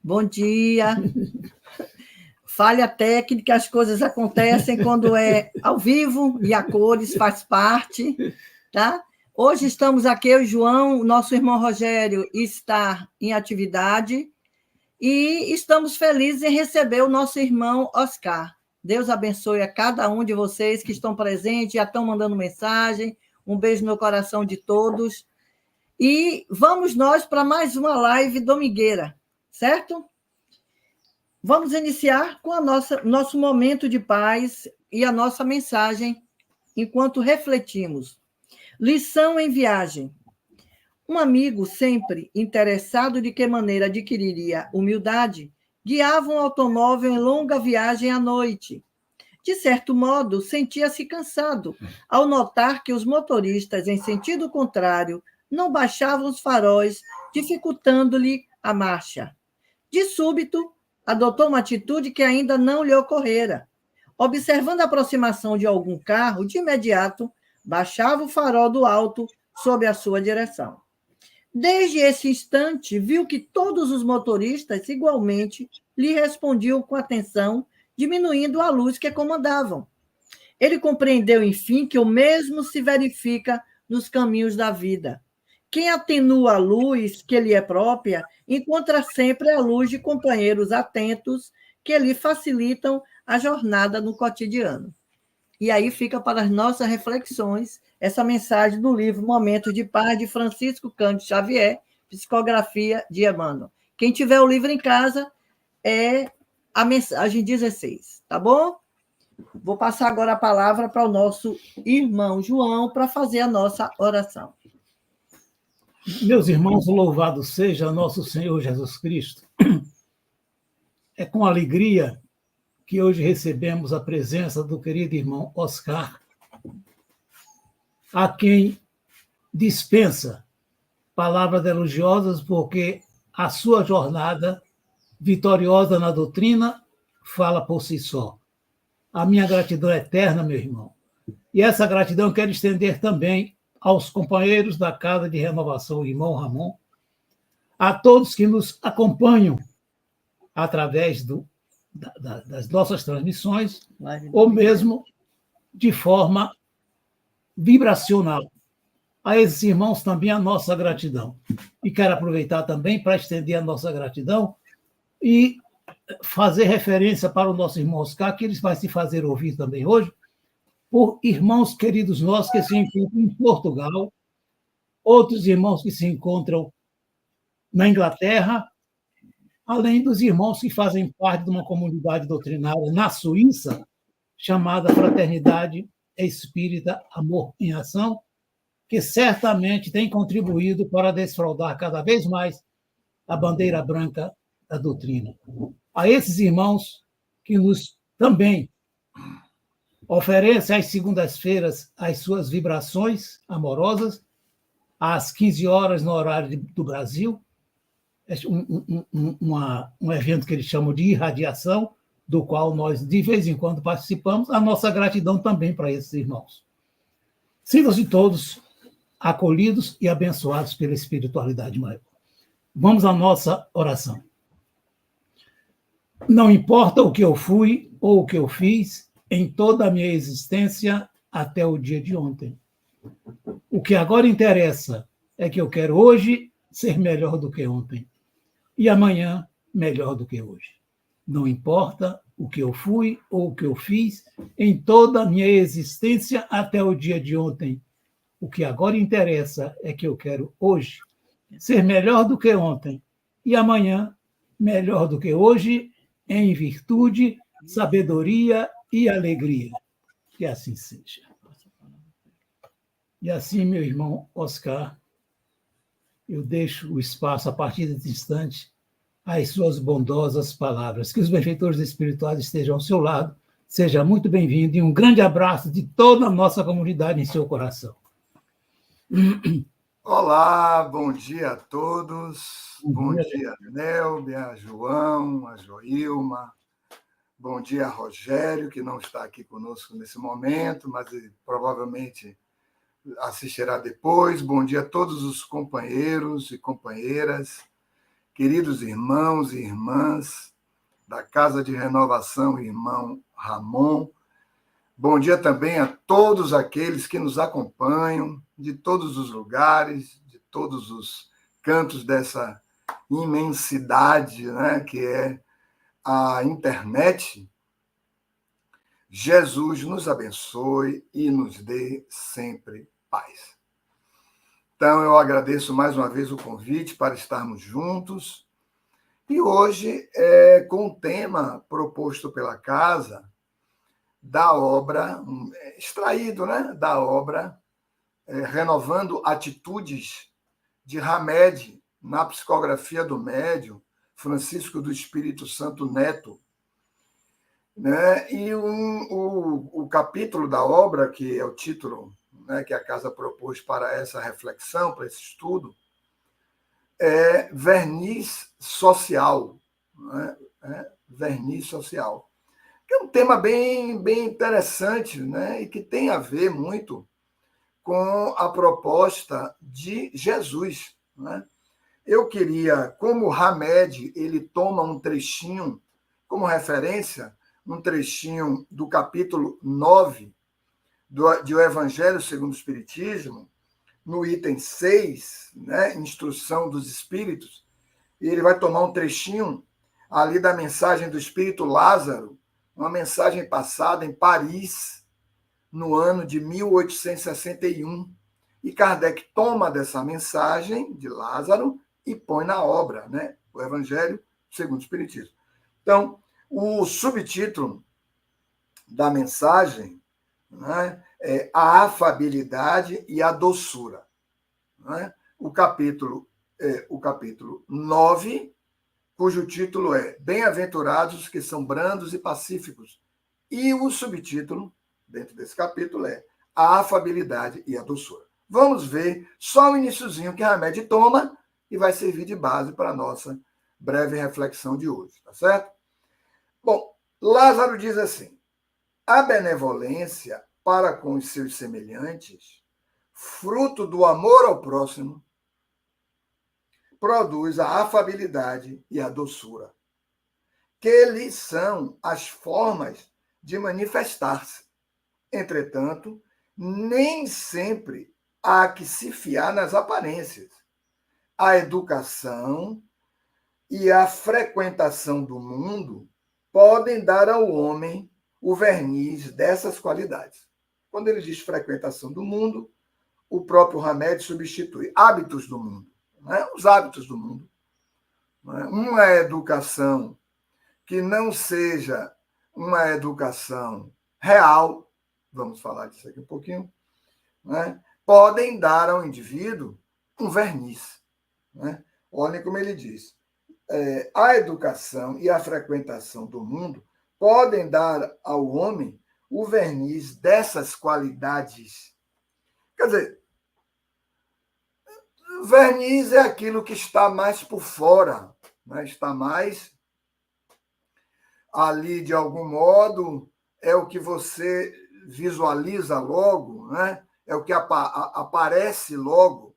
Bom dia. Falha técnica, as coisas acontecem quando é ao vivo e a cores faz parte, tá? Hoje estamos aqui, eu e o João, nosso irmão Rogério está em atividade e estamos felizes em receber o nosso irmão Oscar. Deus abençoe a cada um de vocês que estão presentes, já estão mandando mensagem. Um beijo no coração de todos. E vamos nós para mais uma live domingueira, certo? Vamos iniciar com nosso momento de paz e a nossa mensagem enquanto refletimos. Lição em viagem. Um amigo, sempre interessado de que maneira adquiriria humildade, guiava um automóvel em longa viagem à noite. De certo modo, sentia-se cansado ao notar que os motoristas, em sentido contrário, não baixavam os faróis, dificultando-lhe a marcha. De súbito, adotou uma atitude que ainda não lhe ocorrera. Observando a aproximação de algum carro, de imediato, baixava o farol do alto sob a sua direção. Desde esse instante, viu que todos os motoristas igualmente lhe respondiam com atenção, diminuindo a luz que comandavam. Ele compreendeu, enfim, que o mesmo se verifica nos caminhos da vida. Quem atenua a luz que lhe é própria, encontra sempre a luz de companheiros atentos que lhe facilitam a jornada no cotidiano. E aí fica para as nossas reflexões essa mensagem do livro Momento de Paz, de Francisco Cândido Xavier, psicografia de Emmanuel. Quem tiver o livro em casa, é a mensagem 16, tá bom? Vou passar agora a palavra para o nosso irmão João para fazer a nossa oração. Meus irmãos, louvado seja nosso Senhor Jesus Cristo. É com alegria que hoje recebemos a presença do querido irmão Oscar, a quem dispensa palavras elogiosas, porque a sua jornada vitoriosa na doutrina fala por si só. A minha gratidão é eterna, meu irmão. E essa gratidão eu quero estender também aos companheiros da Casa de Renovação, o irmão Ramon, a todos que nos acompanham através das nossas transmissões, ou mesmo de forma vibracional. A esses irmãos também a nossa gratidão. E quero aproveitar também para estender a nossa gratidão e fazer referência para o nosso irmão Oscar, que ele vai se fazer ouvir também hoje, por irmãos queridos nossos que se encontram em Portugal, outros irmãos que se encontram na Inglaterra, além dos irmãos que fazem parte de uma comunidade doutrinária na Suíça, chamada Fraternidade Espírita Amor em Ação, que certamente tem contribuído para desfraldar cada vez mais a bandeira branca da doutrina. A esses irmãos que nos também oferecem às segundas-feiras as suas vibrações amorosas, às 15 horas no horário do Brasil, um evento que eles chamam de irradiação, do qual nós, de vez em quando, participamos, a nossa gratidão também para esses irmãos. Sintam-se todos acolhidos e abençoados pela espiritualidade maior. Vamos à nossa oração. Não importa o que eu fui ou o que eu fiz em toda a minha existência até o dia de ontem. O que agora interessa é que eu quero hoje ser melhor do que ontem e amanhã melhor do que hoje. Não importa o que eu fui ou o que eu fiz em toda a minha existência até o dia de ontem. O que agora interessa é que eu quero hoje ser melhor do que ontem e amanhã melhor do que hoje, em virtude, sabedoria e alegria. Que assim seja. E assim, meu irmão Oscar, eu deixo o espaço a partir desse instante às suas bondosas palavras. Que os benfeitores espirituais estejam ao seu lado. Seja muito bem-vindo e um grande abraço de toda a nossa comunidade em seu coração. Olá, bom dia a todos. Bom dia, Nélbia, João, a Joilma. Bom dia, Rogério, que não está aqui conosco nesse momento, mas provavelmente assistirá depois. Bom dia a todos os companheiros e companheiras queridos irmãos e irmãs da Casa de Renovação, irmão Ramon. Bom dia também a todos aqueles que nos acompanham de todos os lugares, de todos os cantos dessa imensidade, né, que é a internet. Jesus nos abençoe e nos dê sempre paz. Então, eu agradeço mais uma vez o convite para estarmos juntos. E hoje, com o tema proposto pela casa, da obra, extraído, né, da obra Renovando Atitudes, de Hamed, na psicografia do médium Francisco do Espírito Santo Neto. Né? E o capítulo da obra, que é o título, né, que a casa propôs para essa reflexão, para esse estudo, é verniz social. Né? Verniz social. Que é um tema bem interessante, né? E que tem a ver muito com a proposta de Jesus. Né? Eu queria, como Hamed, ele toma um trechinho como referência, um trechinho do capítulo 9 do Evangelho segundo o Espiritismo, no item 6, né, Instrução dos Espíritos, e ele vai tomar um trechinho ali da mensagem do Espírito Lázaro, uma mensagem passada em Paris, no ano de 1861. E Kardec toma dessa mensagem de Lázaro e põe na obra, né, o Evangelho segundo o Espiritismo. Então, o subtítulo da mensagem, né, é a afabilidade e a doçura. Né? O capítulo 9, cujo título é Bem-aventurados os que são brandos e pacíficos. E o subtítulo, dentro desse capítulo, é a afabilidade e a doçura. Vamos ver só o iniciozinho que a Hamed toma e vai servir de base para a nossa breve reflexão de hoje, tá certo? Bom, Lázaro diz assim: a benevolência para com os seus semelhantes, fruto do amor ao próximo, produz a afabilidade e a doçura, que lhes são as formas de manifestar-se. Entretanto, nem sempre há que se fiar nas aparências. A educação e a frequentação do mundo podem dar ao homem o verniz dessas qualidades. Quando ele diz frequentação do mundo, o próprio Hamed substitui hábitos do mundo, né? Os hábitos do mundo. Né? Uma educação que não seja uma educação real, vamos falar disso aqui um pouquinho, né? Podem dar ao indivíduo um verniz. Né? Olhem como ele diz. A educação e a frequentação do mundo podem dar ao homem o verniz dessas qualidades. Quer dizer, verniz é aquilo que está mais por fora, né? Está mais ali, de algum modo, é o que você visualiza logo, né? É o que aparece logo.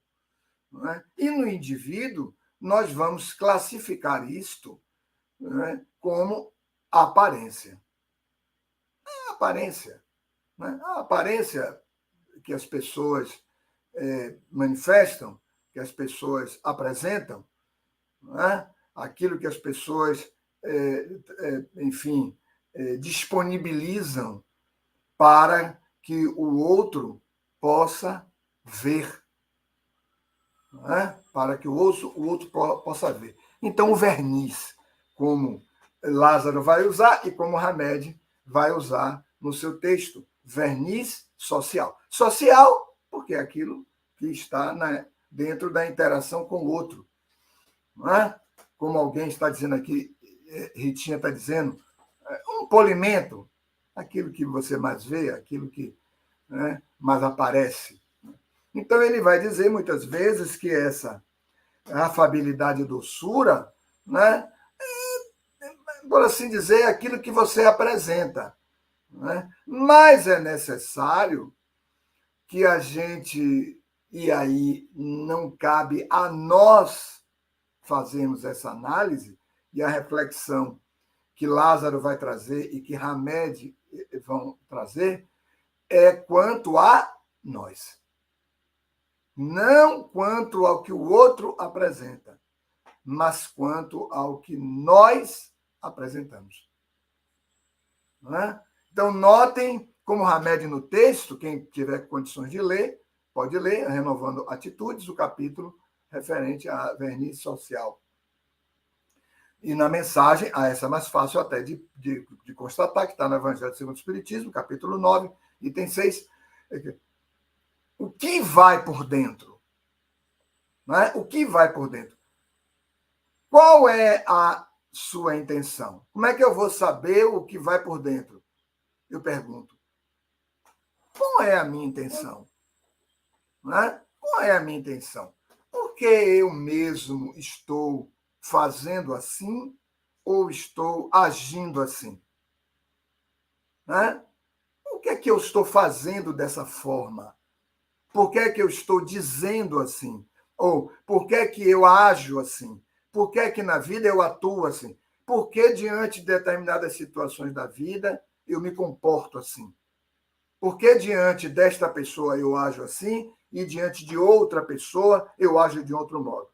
Né? E no indivíduo, nós vamos classificar isto, né, como aparência. A aparência. Né? A aparência que as pessoas manifestam, que as pessoas apresentam, né? Aquilo que as pessoas, enfim, disponibilizam para que o outro possa ver. Né? Para que o outro possa ver. Então, o verniz, como Lázaro vai usar e como Hamed vai usar no seu texto, verniz social. Social, porque é aquilo que está dentro da interação com o outro. Não é? Como alguém está dizendo aqui, Ritinha está dizendo, um polimento, aquilo que você mais vê, aquilo que, né, mais aparece. Então, ele vai dizer muitas vezes que essa afabilidade e doçura, né, por assim dizer, é aquilo que você apresenta. Né? Mas é necessário que a gente, e aí não cabe a nós fazermos essa análise e a reflexão que Lázaro vai trazer e que Hamed vão trazer é quanto a nós. Não quanto ao que o outro apresenta, mas quanto ao que nós apresentamos. Não é? Então, notem como Hamed no texto, quem tiver condições de ler, pode ler, Renovando Atitudes, o capítulo referente à verniz social. E na mensagem, essa é mais fácil até de constatar, que está no Evangelho segundo o Espiritismo, capítulo 9, item 6. O que vai por dentro? Não é? O que vai por dentro? Qual é a sua intenção? Como é que eu vou saber o que vai por dentro? Eu pergunto. Qual é a minha intenção? Não é? Qual é a minha intenção? Por que eu mesmo estou fazendo assim ou estou agindo assim? Não é? Por que é que eu estou fazendo dessa forma? Por que é que eu estou dizendo assim? Ou por que é que eu ajo assim? Por que é que na vida eu atuo assim? Por que diante de determinadas situações da vida eu me comporto assim? Por que diante desta pessoa eu ajo assim e diante de outra pessoa eu ajo de outro modo?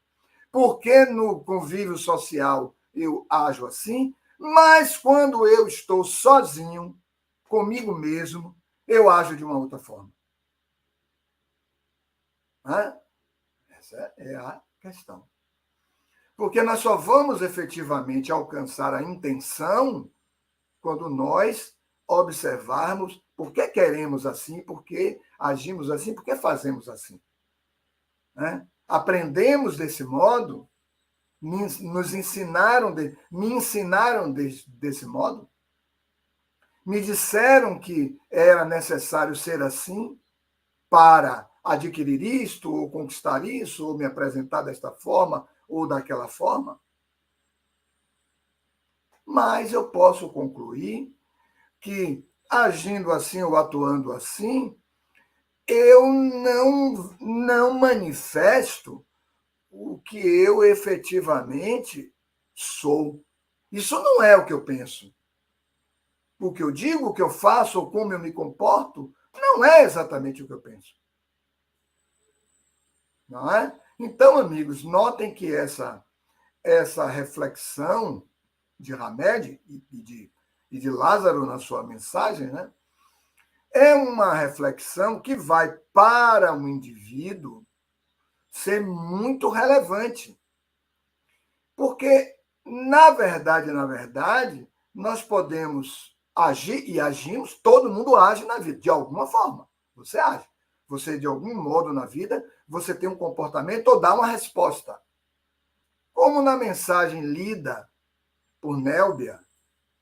Por que no convívio social eu ajo assim, mas quando eu estou sozinho, comigo mesmo, eu ajo de uma outra forma? Essa é a questão. Porque nós só vamos efetivamente alcançar a intenção quando nós observarmos por que queremos assim, por que agimos assim, por que fazemos assim. Né? Aprendemos desse modo, nos ensinaram, me ensinaram desse modo, me disseram que era necessário ser assim para adquirir isto, ou conquistar isso, ou me apresentar desta forma, ou daquela forma. Mas eu posso concluir que, agindo assim ou atuando assim, eu não manifesto o que eu efetivamente sou. Isso não é o que eu penso. O que eu digo, o que eu faço, ou como eu me comporto, não é exatamente o que eu penso. Não é? Então, amigos, notem que essa reflexão de Hamed e de Lázaro na sua mensagem, né, é uma reflexão que vai para um indivíduo ser muito relevante. Porque, na verdade, nós podemos agir e agimos, todo mundo age na vida, de alguma forma. Você age. Você, de algum modo na vida, você tem um comportamento ou dá uma resposta. Como na mensagem lida por Nélbia,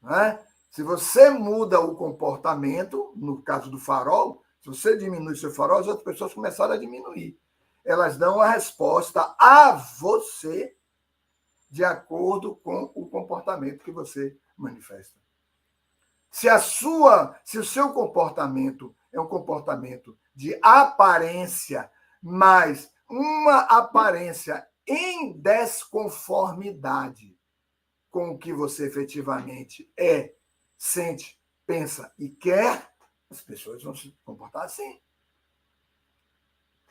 né? Se você muda o comportamento, no caso do farol, se você diminui seu farol, as outras pessoas começaram a diminuir. Elas dão a resposta a você de acordo com o comportamento que você manifesta. Se o seu comportamento é um comportamento de aparência, mas uma aparência em desconformidade com o que você efetivamente é, sente, pensa e quer, as pessoas vão se comportar assim.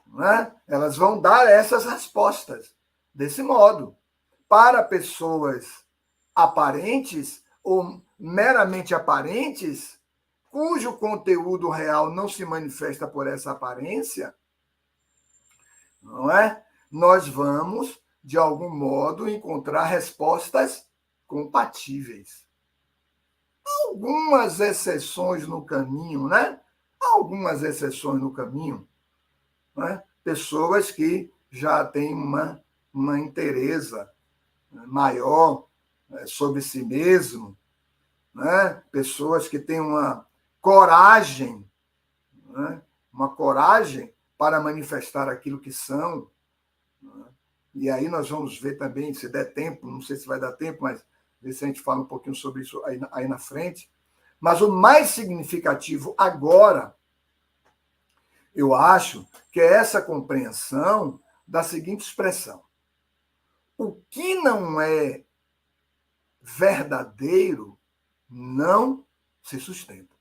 Não é? Elas vão dar essas respostas desse modo. Para pessoas aparentes ou meramente aparentes, cujo conteúdo real não se manifesta por essa aparência, não é? Nós vamos, de algum modo, encontrar respostas compatíveis. Algumas exceções no caminho, né? Algumas exceções no caminho. Né? Pessoas que já têm uma inteireza maior sobre si mesmo, né? Pessoas que têm uma coragem, né? Uma coragem para manifestar aquilo que são. Né? E aí nós vamos ver também, se der tempo, não sei se vai dar tempo, mas ver se a gente fala um pouquinho sobre isso aí na frente. Mas o mais significativo agora, eu acho, que é essa compreensão da seguinte expressão. o que não é verdadeiro não se sustenta.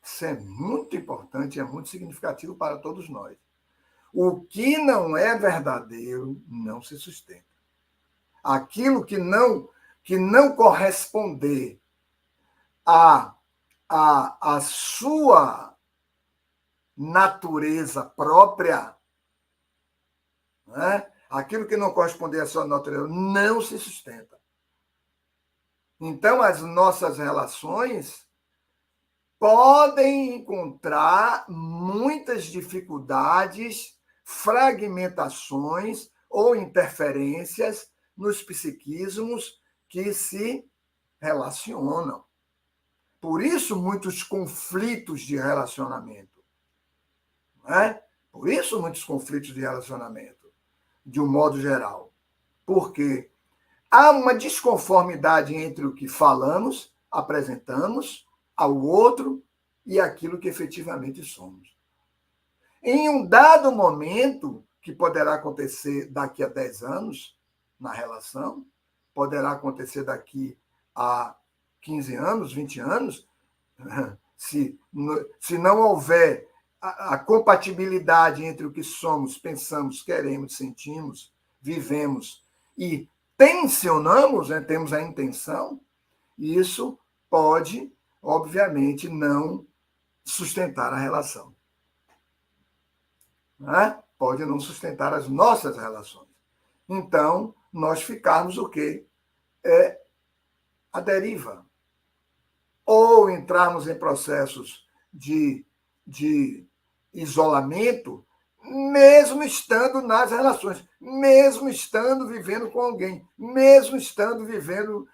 Isso é muito importante, é muito significativo para todos nós. O que não é verdadeiro não se sustenta. Aquilo que não corresponder à sua natureza própria, né? Aquilo que não corresponder à sua natureza não se sustenta. Então, as nossas relações podem encontrar muitas dificuldades, fragmentações ou interferências nos psiquismos que se relacionam. Por isso, muitos conflitos de relacionamento. Não é? Por isso, muitos conflitos de relacionamento, de um modo geral. Porque há uma desconformidade entre o que falamos, apresentamos ao outro e aquilo que efetivamente somos. Em um dado momento, que poderá acontecer daqui a 10 anos, na relação, poderá acontecer daqui a 15 anos, 20 anos, se não houver a compatibilidade entre o que somos, pensamos, queremos, sentimos, vivemos e tensionamos, né, temos a intenção, isso pode, obviamente, não sustentar a relação. Né? Pode não sustentar as nossas relações. Então, nós ficarmos o quê? A deriva. Ou entrarmos em processos de isolamento, mesmo estando nas relações, mesmo estando vivendo com alguém, mesmo estando vivendo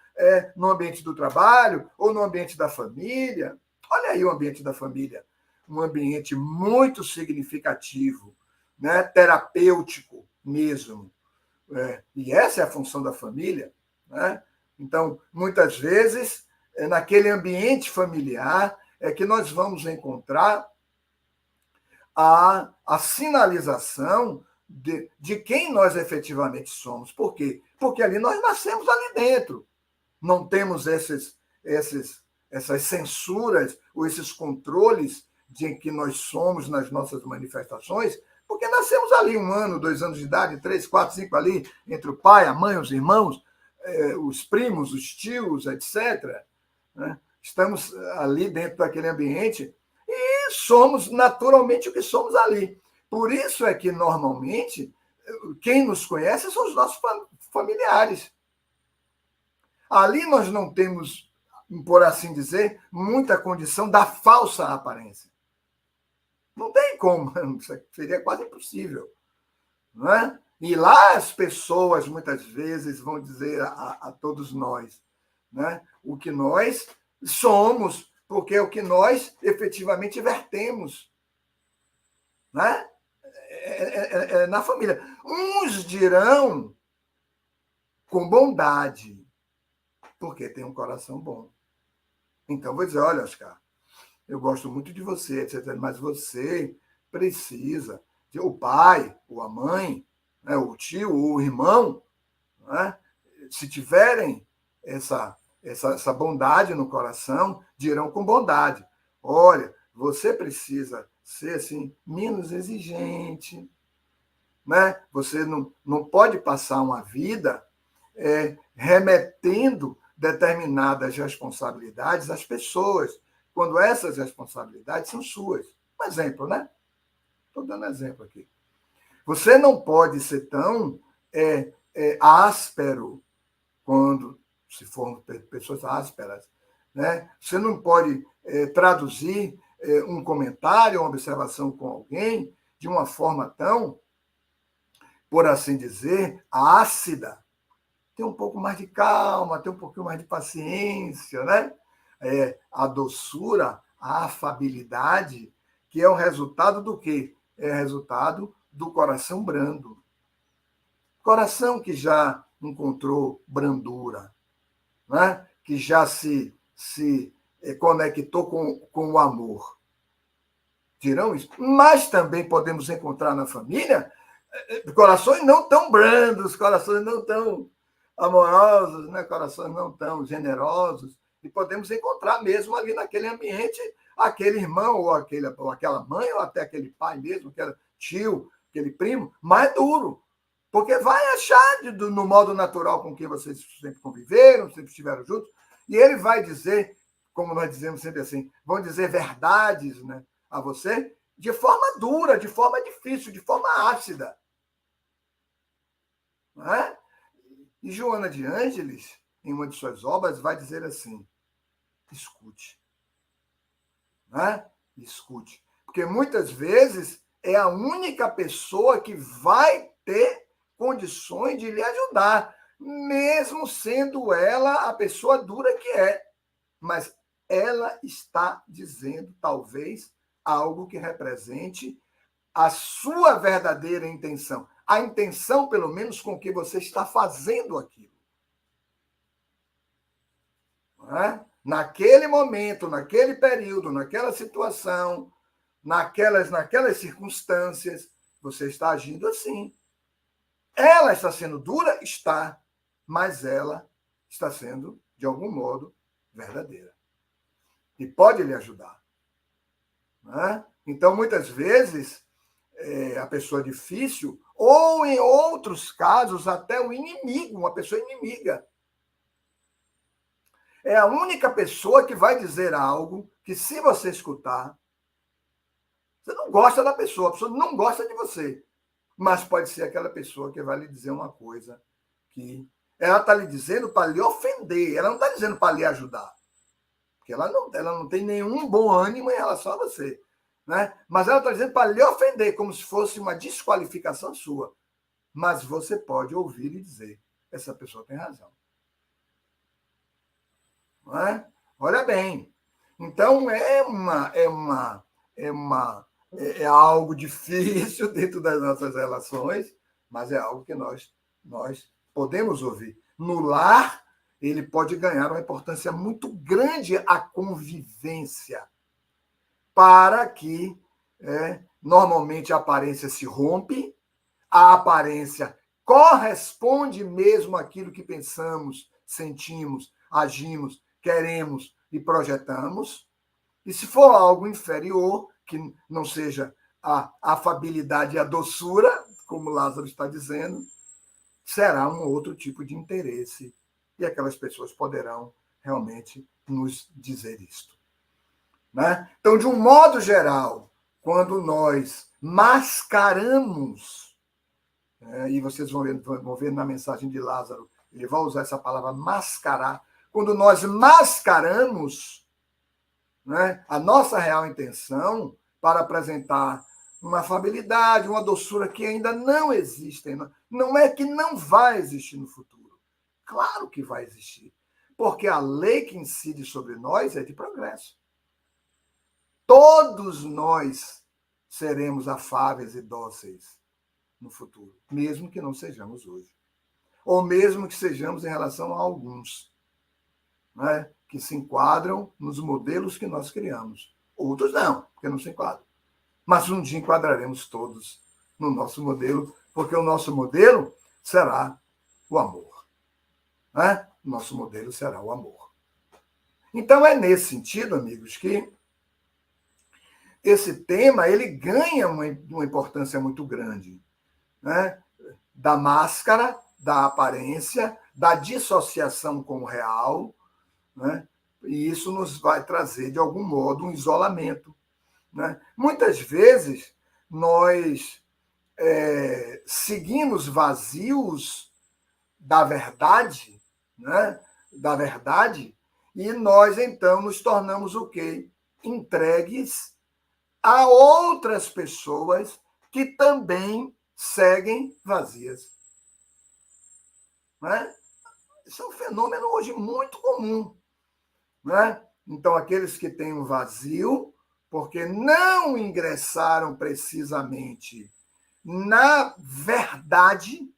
no ambiente do trabalho ou no ambiente da família. Olha aí o ambiente da família, um ambiente muito significativo, né? Terapêutico mesmo. E essa é a função da família. Né? Então, muitas vezes, naquele ambiente familiar é que nós vamos encontrar a sinalização de quem nós efetivamente somos. Por quê? Porque ali nós nascemos ali dentro. Não temos essas censuras ou esses controles de que nós somos nas nossas manifestações, porque nascemos ali 1 ano, 2 anos de idade, 3, 4, 5 ali, entre o pai, a mãe, os irmãos, os primos, os tios, etc. Né? Estamos ali dentro daquele ambiente e somos naturalmente o que somos ali. Por isso é que, normalmente, quem nos conhece são os nossos familiares. Ali nós não temos, por assim dizer, muita condição da falsa aparência. Não tem como, seria quase impossível. Não é? E lá as pessoas, muitas vezes, vão dizer a todos nós, né, o que nós somos, porque é o que nós efetivamente vertemos. Né? Na família. Uns dirão com bondade, porque tem um coração bom. Então, vou dizer, olha, Oscar, eu gosto muito de você, etc., mas você precisa, o pai, ou a mãe, né, o tio, ou o irmão, né, se tiverem essa bondade no coração, dirão com bondade, olha, você precisa ser assim, menos exigente, né? Você não pode passar uma vida remetendo determinadas responsabilidades às pessoas, quando essas responsabilidades são suas. Um exemplo, né? Estou dando exemplo aqui. Você não pode ser tão áspero quando se formam pessoas ásperas, né? Você não pode traduzir um comentário, uma observação com alguém de uma forma tão, por assim dizer, ácida. Tem um pouco mais de calma, tem um pouquinho mais de paciência, né? A doçura, a afabilidade, que é o resultado do quê? É o resultado do coração brando. Coração que já encontrou brandura, né? Que já se conectou com o amor. Dirão isso. Mas também podemos encontrar na família Corações não tão brandos, corações não tão amorosos, né? Corações não tão generosos, e podemos encontrar mesmo ali naquele ambiente aquele irmão, ou aquela mãe, ou até aquele pai mesmo, aquele tio, aquele primo, mais duro. Porque vai achar no modo natural com quem vocês sempre conviveram, sempre estiveram juntos, e ele vai dizer, como nós dizemos sempre assim, vão dizer verdades, né, a você de forma dura, de forma difícil, de forma ácida. Não é? E Joana de Ângeles, em uma de suas obras, vai dizer assim: escute. Não é? Escute. Porque muitas vezes é a única pessoa que vai ter condições de lhe ajudar, mesmo sendo ela a pessoa dura que é. Mas ela está dizendo, talvez, algo que represente a sua verdadeira intenção. A intenção, pelo menos, com que você está fazendo aquilo. Não é? Naquele momento, naquele período, naquela situação, naquelas circunstâncias, você está agindo assim. Ela está sendo dura? Está. Mas ela está sendo, de algum modo, verdadeira. E pode lhe ajudar. Não é? Então, muitas vezes, a pessoa difícil, ou em outros casos, até o inimigo, uma pessoa inimiga. É a única pessoa que vai dizer algo que, se você escutar, você não gosta da pessoa, a pessoa não gosta de você. Mas pode ser aquela pessoa que vai lhe dizer uma coisa que ela está lhe dizendo para lhe ofender, ela não está dizendo para lhe ajudar. Porque ela não tem nenhum bom ânimo em relação a você. Né? Mas ela está dizendo para lhe ofender, como se fosse uma desqualificação sua. Mas você pode ouvir e dizer: essa pessoa tem razão. Não é? Olha bem. Então, é algo difícil dentro das nossas relações, mas é algo que nós podemos ouvir. No lar, ele pode ganhar uma importância muito grande a convivência, para que normalmente a aparência se rompe, a aparência corresponde mesmo àquilo que pensamos, sentimos, agimos, queremos e projetamos. E se for algo inferior, que não seja a afabilidade e a doçura, como Lázaro está dizendo, será um outro tipo de interesse. E aquelas pessoas poderão realmente nos dizer isto. Né? Então, de um modo geral, quando nós mascaramos, e vocês vão ver na mensagem de Lázaro, ele vai usar essa palavra mascarar, quando nós mascaramos, né, a nossa real intenção para apresentar uma afabilidade, uma doçura que ainda não existem. Não é que não vai existir no futuro. Claro que vai existir. Porque a lei que incide sobre nós é de progresso. Todos nós seremos afáveis e dóceis no futuro, mesmo que não sejamos hoje. Ou mesmo que sejamos em relação a alguns, né, que se enquadram nos modelos que nós criamos. Outros não, porque não se enquadram. Mas um dia enquadraremos todos no nosso modelo, porque o nosso modelo será o amor. Né? O nosso modelo será o amor. Então, é nesse sentido, amigos, que esse tema ele ganha uma importância muito grande. Né? Da máscara, da aparência, da dissociação com o real, né? E isso nos vai trazer, de algum modo, um isolamento. Né? Muitas vezes, nós seguimos vazios da verdade, né? Da verdade, e nós, então, nos tornamos o quê? Entregues a outras pessoas que também seguem vazias. Né? Isso é um fenômeno hoje muito comum. Né? Então, aqueles que têm um vazio, porque não ingressaram precisamente na verdade,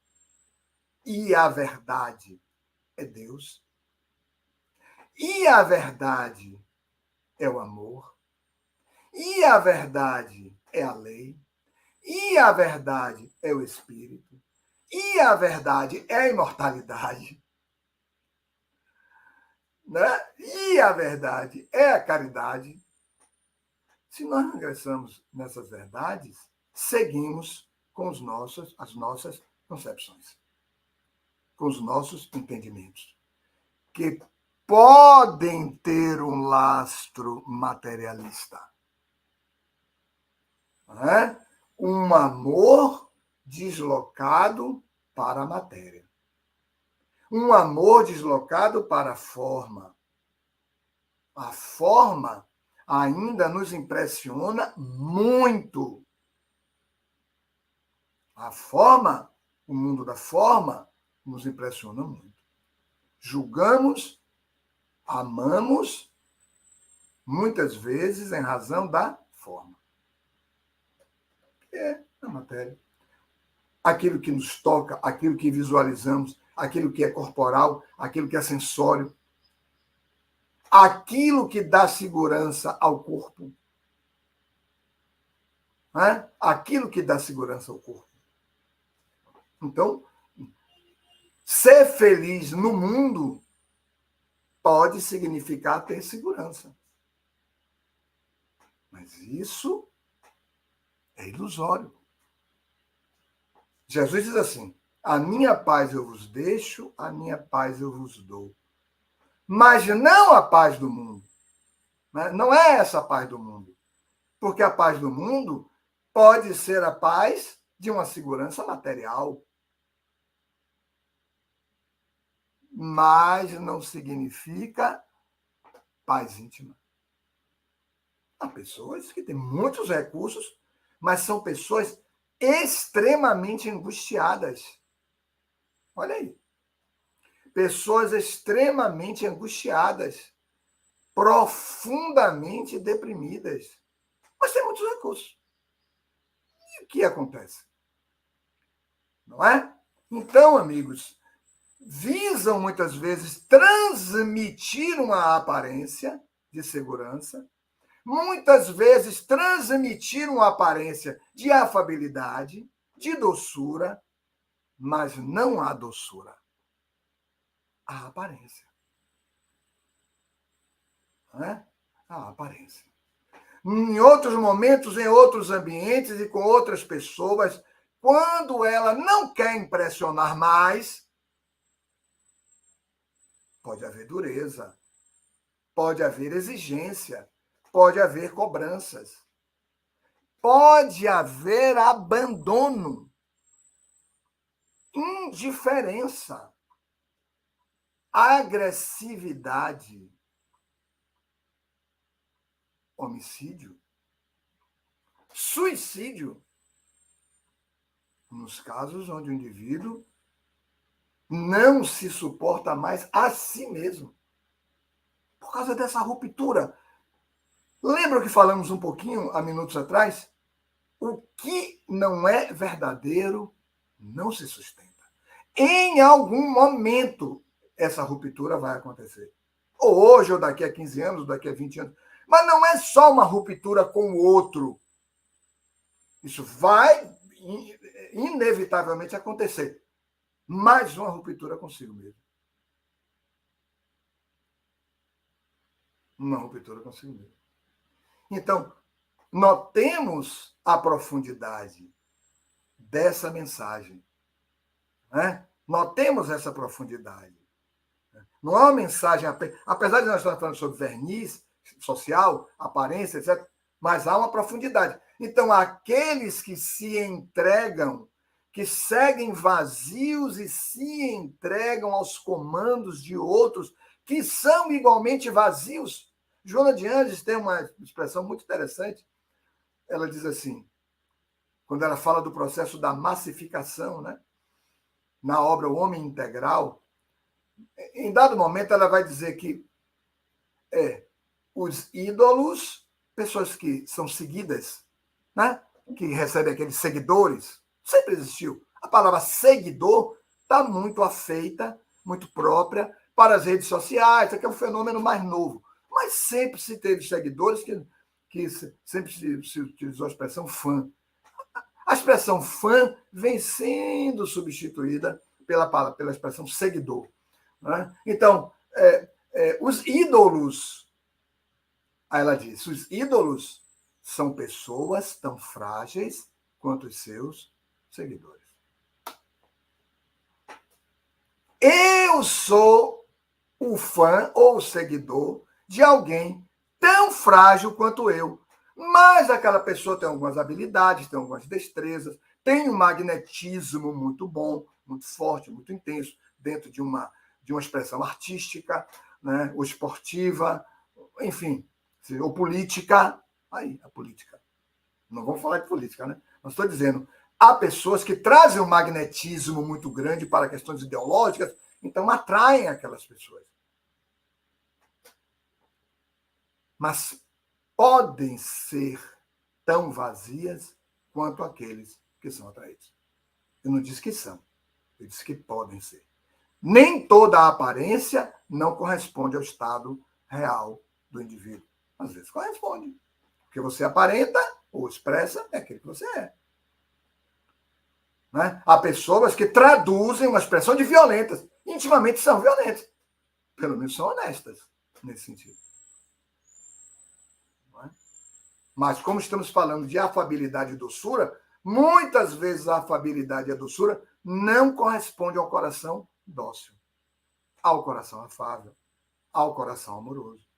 e a verdade é Deus, e a verdade é o amor, e a verdade é a lei, E a verdade é o Espírito. E a verdade é a imortalidade. Né? E a verdade é a caridade. Se nós regressamos nessas verdades, seguimos com as nossas concepções, com os nossos entendimentos, que podem ter um lastro materialista. Não é? Um amor deslocado para a matéria. Um amor deslocado para a forma. A forma ainda nos impressiona muito. A forma, o mundo da forma, nos impressiona muito. Julgamos, amamos, muitas vezes em razão da forma. É a matéria. Aquilo que nos toca, aquilo que visualizamos, aquilo que é corporal, aquilo que é sensório, aquilo que dá segurança ao corpo. Né? Aquilo que dá segurança ao corpo. Então, ser feliz no mundo pode significar ter segurança. Mas isso é ilusório. Jesus diz assim: a minha paz eu vos deixo, a minha paz eu vos dou. Mas não a paz do mundo. Né? Não é essa a paz do mundo. Porque a paz do mundo pode ser a paz de uma segurança material. Mas não significa paz íntima. Há pessoas que têm muitos recursos, mas são pessoas extremamente angustiadas. Olha aí. Pessoas extremamente angustiadas, profundamente deprimidas, mas têm muitos recursos. E o que acontece? Não é? Então, amigos, visam muitas vezes transmitir uma aparência de segurança, muitas vezes transmitir uma aparência de afabilidade, de doçura, mas não há doçura. Há aparência. Não é? Há aparência. Em outros momentos, em outros ambientes e com outras pessoas, quando ela não quer impressionar mais, pode haver dureza, pode haver exigência, pode haver cobranças, pode haver abandono, indiferença, agressividade, homicídio, suicídio, nos casos onde o indivíduo não se suporta mais a si mesmo, por causa dessa ruptura. Lembra que falamos um pouquinho, há minutos atrás? O que não é verdadeiro não se sustenta. Em algum momento, essa ruptura vai acontecer. Ou hoje, ou daqui a 15 anos, ou daqui a 20 anos. Mas não é só uma ruptura com o outro. Isso vai inevitavelmente acontecer. Mais uma ruptura consigo mesmo. Uma ruptura consigo mesmo. Então, notemos a profundidade dessa mensagem. Né? Notemos essa profundidade. Não é uma mensagem, apesar de nós estarmos falando sobre verniz social, aparência, etc., mas há uma profundidade. Então, aqueles que se entregam, que seguem vazios e se entregam aos comandos de outros que são igualmente vazios. Joana de Angelis tem uma expressão muito interessante. Ela diz assim, quando ela fala do processo da massificação, né? Na obra O Homem Integral, em dado momento ela vai dizer que os ídolos, pessoas que são seguidas, né? Que recebem aqueles seguidores, sempre existiu. A palavra seguidor está muito afeita, muito própria para as redes sociais, isso aqui é um fenômeno mais novo. Mas sempre se teve seguidores que sempre se utilizou a expressão fã. A expressão fã vem sendo substituída pela expressão seguidor. Né? Então, os ídolos, aí ela diz, os ídolos são pessoas tão frágeis quanto os seus seguidores. Eu sou o fã ou o seguidor de alguém tão frágil quanto eu. Mas aquela pessoa tem algumas habilidades, tem algumas destrezas, tem um magnetismo muito bom, muito forte, muito intenso, dentro de uma expressão artística, né, ou esportiva, enfim, ou política. Aí, a política. Não vamos falar de política, né? Mas estou dizendo, há pessoas que trazem um magnetismo muito grande para questões ideológicas, então atraem aquelas pessoas. Mas podem ser tão vazias quanto aqueles que são atraídos. Eu não disse que são, eu disse que podem ser. Nem toda a aparência não corresponde ao estado real do indivíduo. Às vezes corresponde. O que você aparenta ou expressa é aquilo que você é. Né? Há pessoas que traduzem uma expressão de violentas. Intimamente são violentas. Pelo menos são honestas nesse sentido. Mas como estamos falando de afabilidade e doçura, muitas vezes a afabilidade e a doçura não correspondem ao coração dócil, ao coração afável, ao coração amoroso.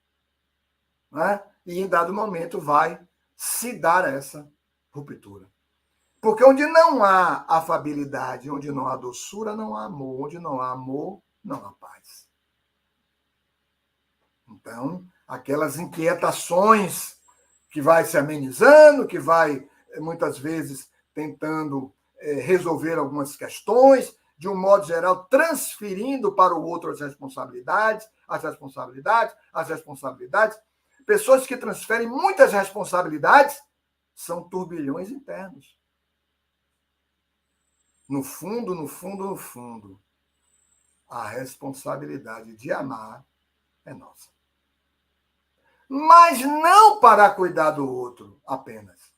Né? E em dado momento vai se dar essa ruptura. Porque onde não há afabilidade, onde não há doçura, não há amor. Onde não há amor, não há paz. Então, aquelas inquietações que vai se amenizando, que vai, muitas vezes, tentando resolver algumas questões, de um modo geral, transferindo para o outro as responsabilidades. Pessoas que transferem muitas responsabilidades são turbilhões internos. No fundo, a responsabilidade de amar é nossa. Mas não para cuidar do outro apenas.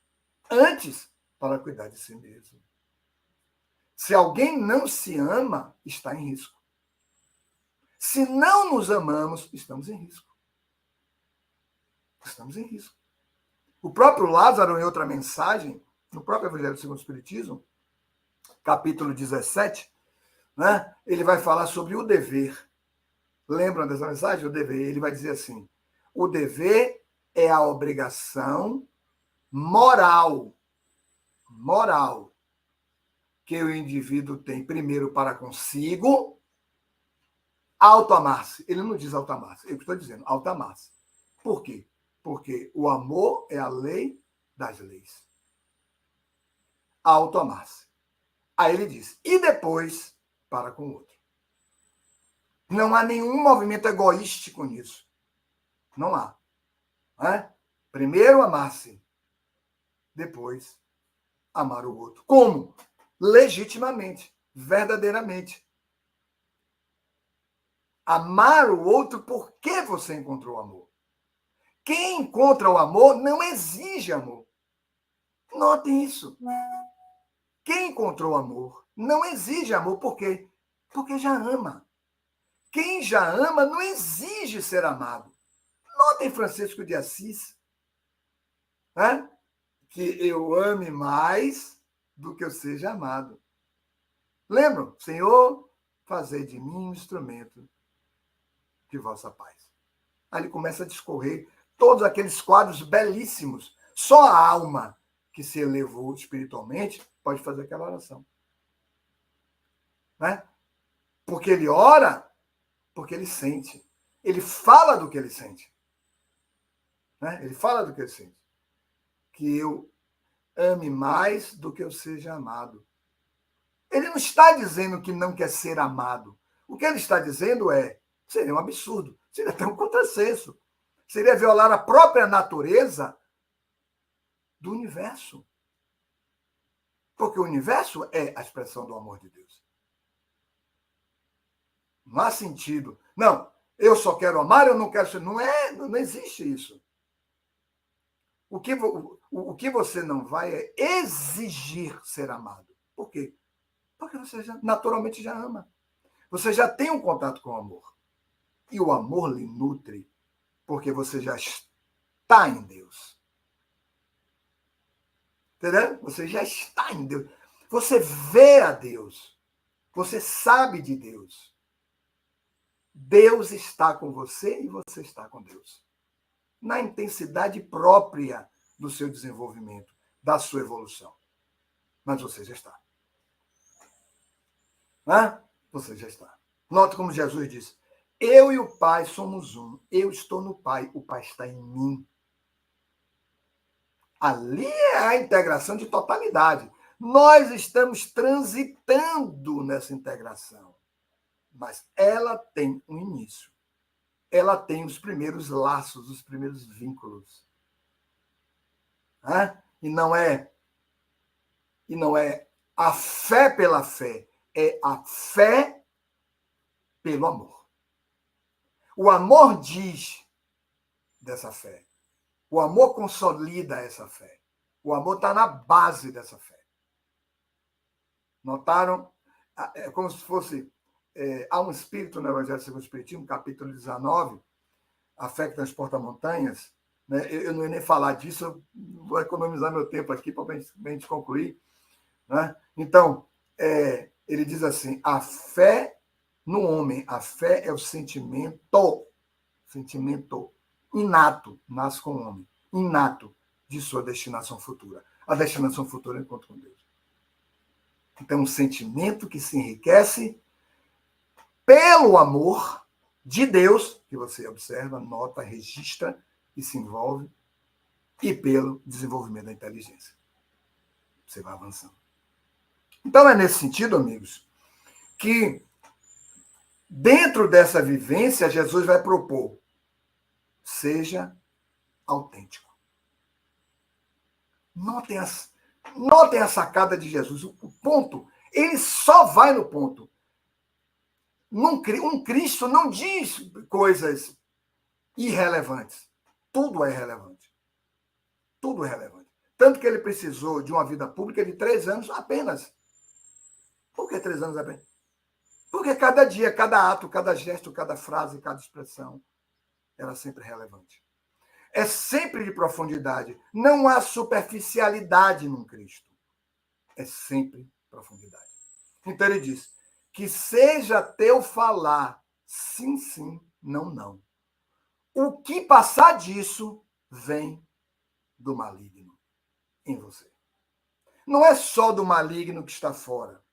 Antes, para cuidar de si mesmo. Se alguém não se ama, está em risco. Se não nos amamos, estamos em risco. Estamos em risco. O próprio Lázaro, em outra mensagem, no próprio Evangelho segundo o Espiritismo, capítulo 17, né, ele vai falar sobre o dever. Lembram dessa mensagem? O dever. Ele vai dizer assim: o dever é a obrigação moral que o indivíduo tem, primeiro, para consigo, auto-amar-se. Ele não diz auto-amar-se, eu estou dizendo auto-amar-se. Por quê? Porque o amor é a lei das leis. Auto-amar-se. Aí ele diz, e depois, para com o outro. Não há nenhum movimento egoístico nisso. Não há. Né? Primeiro amar-se, depois amar o outro. Como? Legitimamente, verdadeiramente. Amar o outro porque você encontrou amor. Quem encontra o amor não exige amor. Notem isso. Quem encontrou amor não exige amor. Por quê? Porque já ama. Quem já ama não exige ser amado. Notem Francisco de Assis, né? Que eu ame mais do que eu seja amado. Lembram? Senhor, fazei de mim um instrumento de vossa paz. Aí ele começa a discorrer todos aqueles quadros belíssimos. Só a alma que se elevou espiritualmente pode fazer aquela oração. Né? Porque ele ora, porque ele sente. Ele fala do que ele sente. Né? Ele fala do que ele sente. Que eu ame mais do que eu seja amado. Ele não está dizendo que não quer ser amado. O que ele está dizendo seria um absurdo, seria até um contrassenso. Seria violar a própria natureza do universo. Porque o universo é a expressão do amor de Deus. Não há sentido. Não, eu só quero amar, eu não quero ser. Não existe isso. O que você não vai é exigir ser amado. Por quê? Porque você naturalmente já ama. Você já tem um contato com o amor. E o amor lhe nutre, porque você já está em Deus. Entendeu? Você já está em Deus. Você vê a Deus. Você sabe de Deus. Deus está com você e você está com Deus. Na intensidade própria do seu desenvolvimento, da sua evolução. Mas você já está. Hã? Você já está. Note como Jesus disse: eu e o Pai somos um. Eu estou no Pai, o Pai está em mim. Ali é a integração de totalidade. Nós estamos transitando nessa integração. Mas ela tem um início. Ela tem os primeiros laços, os primeiros vínculos. E não é a fé pela fé, é a fé pelo amor. O amor diz dessa fé. O amor consolida essa fé. O amor está na base dessa fé. Notaram? É como se fosse... há um espírito no Evangelho segundo o Espiritismo, capítulo 19, a fé que transporta montanhas. Né? Eu não ia nem falar disso, eu vou economizar meu tempo aqui para a gente concluir. Né? Então, ele diz assim, a fé no homem, a fé é o sentimento inato, nasce com o homem, inato de sua destinação futura. A destinação futura é o encontro com Deus. Então, um sentimento que se enriquece pelo amor de Deus, que você observa, nota, registra e se envolve, e pelo desenvolvimento da inteligência. Você vai avançando. Então, é nesse sentido, amigos, que dentro dessa vivência, Jesus vai propor: seja autêntico. Notem a sacada de Jesus, o ponto. Ele só vai no ponto. Um Cristo não diz coisas irrelevantes. Tudo é relevante. Tudo é relevante. Tanto que ele precisou de uma vida pública de 3 anos apenas. Por que 3 anos apenas? Porque cada dia, cada ato, cada gesto, cada frase, cada expressão era sempre relevante. É sempre de profundidade. Não há superficialidade num Cristo. É sempre profundidade. Então ele diz: que seja teu falar sim, sim, não, não. O que passar disso vem do maligno em você. Não é só do maligno que está fora,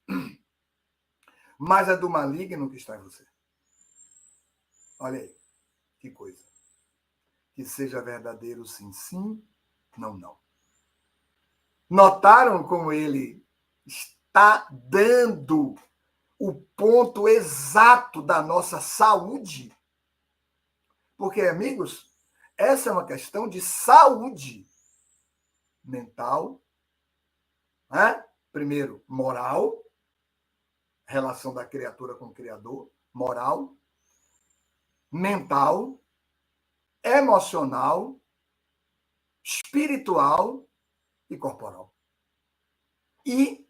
mas é do maligno que está em você. Olha aí, que coisa. Que seja verdadeiro sim, sim, não, não. Notaram como ele está dando o ponto exato da nossa saúde? Porque, amigos, essa é uma questão de saúde mental, né? Primeiro, moral, relação da criatura com o Criador, moral, mental, emocional, espiritual e corporal. E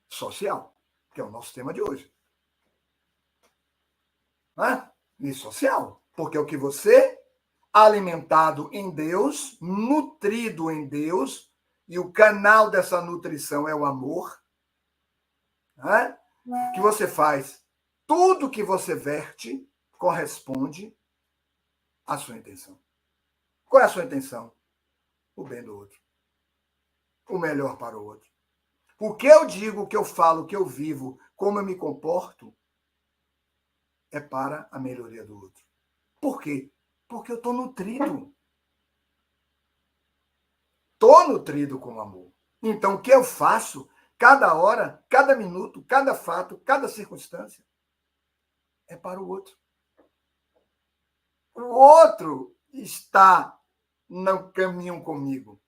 social, que é o nosso tema de hoje. Né? E social, porque o que você, alimentado em Deus, nutrido em Deus, e o canal dessa nutrição é o amor, né? Que você faz, tudo que você verte corresponde à sua intenção. Qual é a sua intenção? O bem do outro. O melhor para o outro. O que eu digo, o que eu falo, o que eu vivo, como eu me comporto, é para a melhoria do outro. Por quê? Porque eu estou nutrido. Estou nutrido com amor. Então, o que eu faço, cada hora, cada minuto, cada fato, cada circunstância, é para o outro. O outro está no caminho comigo.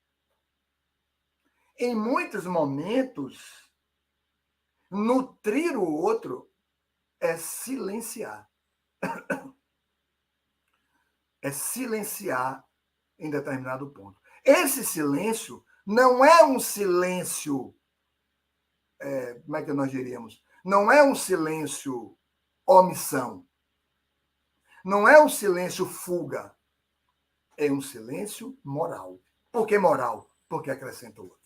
Em muitos momentos, nutrir o outro é silenciar. É silenciar em determinado ponto. Esse silêncio Não é um silêncio, como é que nós diríamos? Não é um silêncio omissão. Não é um silêncio fuga. É um silêncio moral. Por que moral? Porque acrescenta o outro.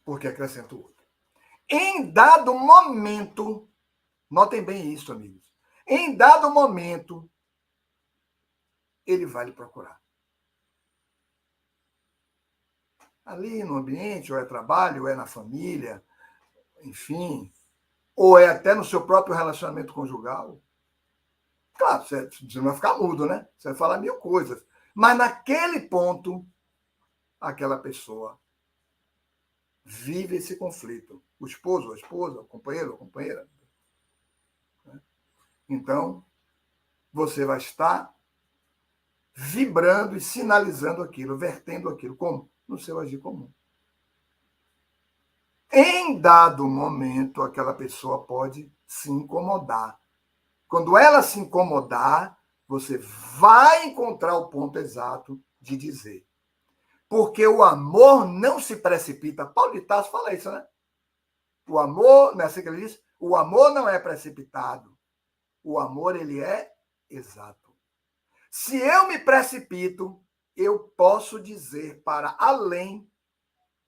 Porque acrescenta o outro. Em dado momento, notem bem isso, amigos. Em dado momento, ele vai lhe procurar. Ali no ambiente, ou é trabalho, ou é na família, enfim, ou é até no seu próprio relacionamento conjugal. Claro, você não vai ficar mudo, né? Você vai falar 1000 coisas. Mas naquele ponto, aquela pessoa vive esse conflito. O esposo, a esposa, o companheiro, a companheira. Então, você vai estar vibrando e sinalizando aquilo, vertendo aquilo. Como? No seu agir comum. Em dado momento, aquela pessoa pode se incomodar. Quando ela se incomodar, você vai encontrar o ponto exato de dizer. Porque o amor não se precipita. Paulo de Tarso fala isso, né? O amor, não é assim que ele diz? O amor não é precipitado. O amor, ele é exato. Se eu me precipito, eu posso dizer para além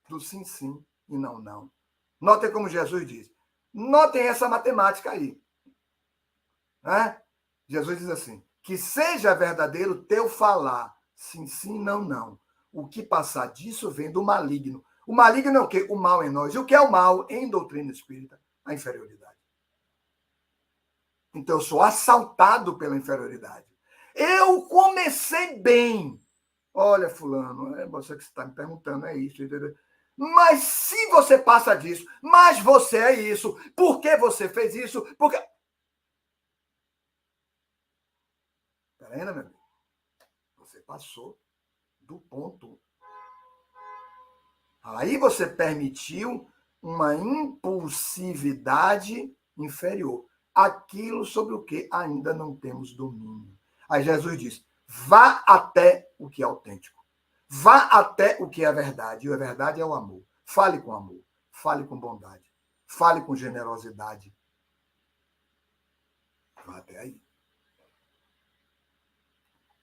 do sim, sim e não, não. Notem como Jesus diz. Notem essa matemática aí. Né? Jesus diz assim, que seja verdadeiro teu falar, sim, sim, não, não. O que passar disso vem do maligno. O maligno é o quê? O mal em nós. E o que é o mal em doutrina espírita? A inferioridade. Então, eu sou assaltado pela inferioridade. Eu comecei bem. Olha, fulano, é você que está me perguntando, é isso, entendeu? Mas se você passa disso, mas você é isso, por que você fez isso? Porque... Peraí, né, meu amigo? Você passou do ponto. Aí você permitiu uma impulsividade inferior. Aquilo sobre o que ainda não temos domínio. Aí Jesus diz, vá até o que é autêntico. Vá até o que é a verdade. E a verdade é o amor. Fale com amor. Fale com bondade. Fale com generosidade. Vá até aí.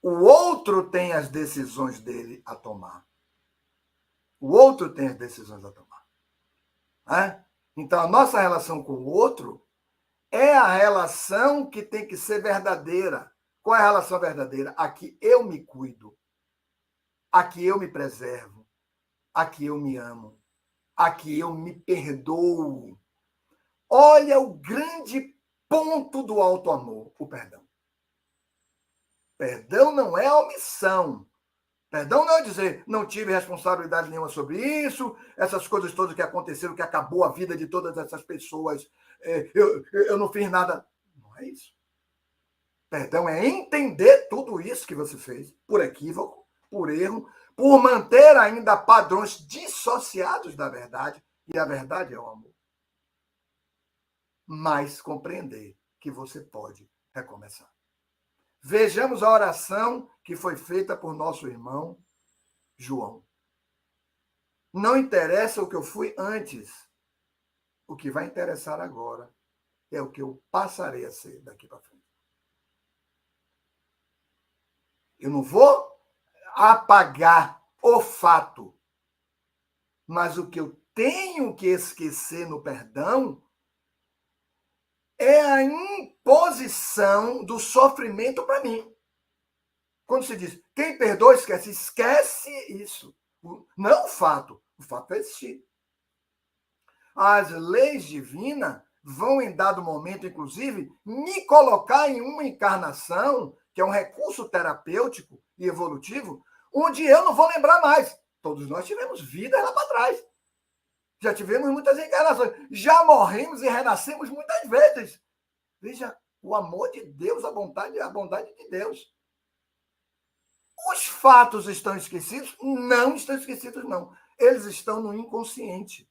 O outro tem as decisões dele a tomar. O outro tem as decisões a tomar. Né? Então, a nossa relação com o outro é a relação que tem que ser verdadeira. Qual é a relação verdadeira? A que eu me cuido, a que eu me preservo, a que eu me amo, a que eu me perdoo. Olha o grande ponto do alto amor, o perdão. Perdão não é omissão. Perdão não é dizer, não tive responsabilidade nenhuma sobre isso, essas coisas todas que aconteceram, que acabou a vida de todas essas pessoas, eu não fiz nada. Não é isso. Perdão é entender tudo isso que você fez, por equívoco, por erro, por manter ainda padrões dissociados da verdade, e a verdade é o amor. Mas compreender que você pode recomeçar. Vejamos a oração que foi feita por nosso irmão João. Não interessa o que eu fui antes. O que vai interessar agora é o que eu passarei a ser daqui para frente. Eu não vou apagar o fato, mas o que eu tenho que esquecer no perdão é a imposição do sofrimento para mim. Quando se diz, quem perdoa, esquece. Esquece isso. Não o fato. O fato vai existir. As leis divinas vão, em dado momento, inclusive, me colocar em uma encarnação, que é um recurso terapêutico e evolutivo, onde eu não vou lembrar mais. Todos nós tivemos vida lá para trás. Já tivemos muitas encarnações. Já morremos e renascemos muitas vezes. Veja o amor de Deus, a bondade de Deus. Os fatos estão esquecidos? Não estão esquecidos, não. Eles estão no inconsciente.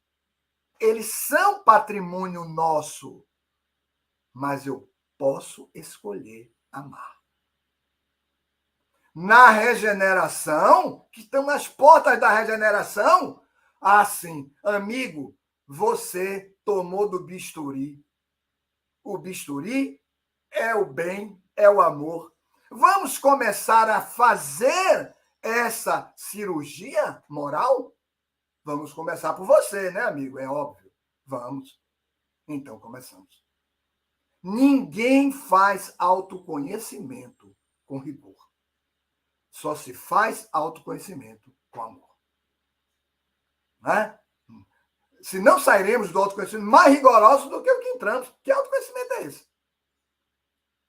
Eles são patrimônio nosso. Mas eu posso escolher amar. na regeneração, que estão nas portas da regeneração, assim, amigo, você tomou do bisturi. O bisturi é o bem, é o amor. Vamos começar a fazer essa cirurgia moral? Vamos começar por você, né, amigo? É óbvio. Vamos. Então, começamos. Ninguém faz autoconhecimento com rigor. Só se faz autoconhecimento com amor. Né? Se não sairemos do autoconhecimento mais rigoroso do que o que entramos. Que autoconhecimento é esse?